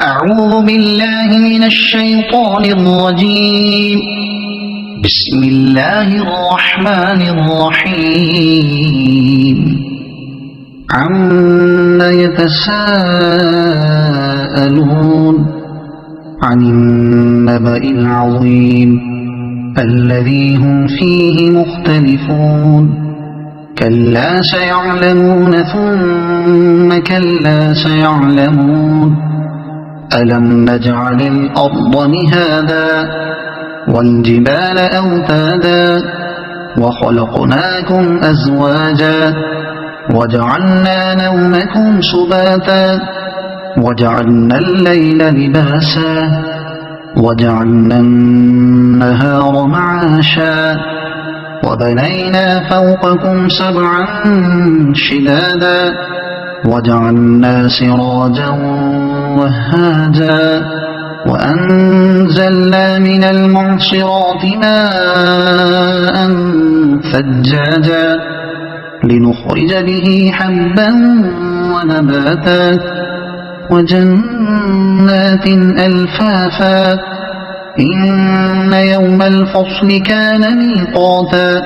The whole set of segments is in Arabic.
أعوذ بالله من الشيطان الرجيم. بسم الله الرحمن الرحيم. عما يتساءلون عن النبأ العظيم الذي هم فيه مختلفون. كلا سيعلمون ثم كلا سيعلمون. ألم نجعل الأرض مهادا والجبال أوتادا وخلقناكم أزواجا وجعلنا نومكم سباتا وجعلنا الليل لباسا وجعلنا النهار معاشا وبنينا فوقكم سبعا شدادا وجعلنا سراجا وهاجا وأنزلنا من المعصرات ماء ثجاجا لنخرج به حبا ونباتا وجنات ألفافا. إن يوم الفصل كان ميقاتا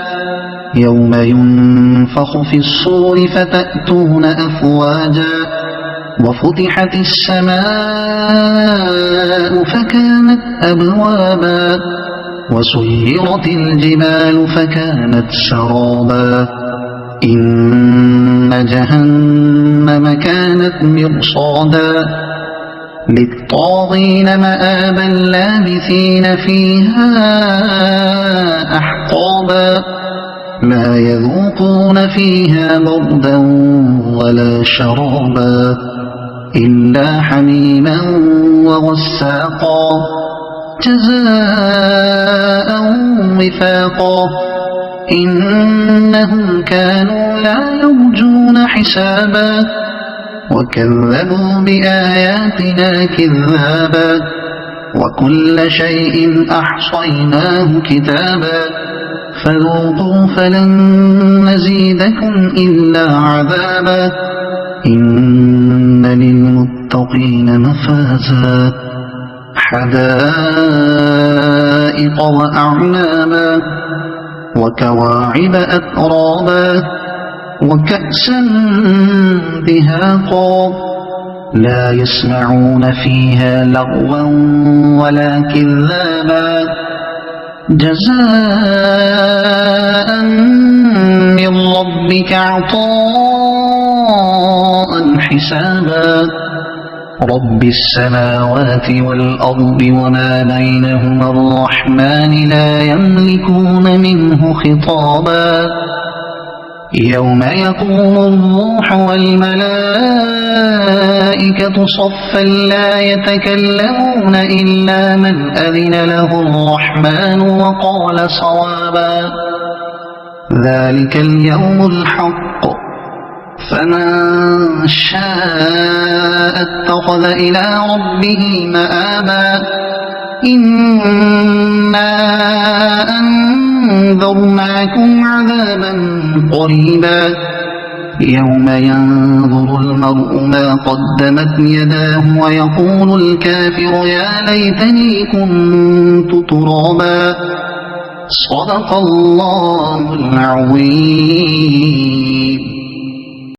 يوم ينفخ في الصور فتأتون أفواجا وفتحت السماء فكانت أبوابا وسيرت الجبال فكانت سرابا. إن جهنم كانت مرصادا للطاغين مآبا لابثين فيها أحقابا لا يذوقون فيها بردا ولا شرابا إلا حميما وغساقا جزاء وفاقا. إنهم كانوا لا يرجون حسابا وكذبوا بآياتنا كذابا وكل شيء أحصيناه كتابا فذوقوا فلن نزيدكم إلا عذابا. إن للمتقين مفازا حدائق وأعنابا وكواعب أترابا وكأسا دهاقا لا يسمعون فيها لغوا ولا كذابا جزاء من ربك عطاء حسابا. رب السماوات والأرض وما بينهما الرحمن لا يملكون منه خطابا. يوم يقوم الروح والملائكة صفا لا يتكلمون إلا من أذن له الرحمن وقال صوابا. ذلك اليوم الحق فمن شاء اتخذ إلى ربه مآبا. إنا أنذرناكم عذابا قريبا يوم ينظر المرء ما قدمت يداه ويقول الكافر يا ليتني كنت ترابا. صدق الله العظيم.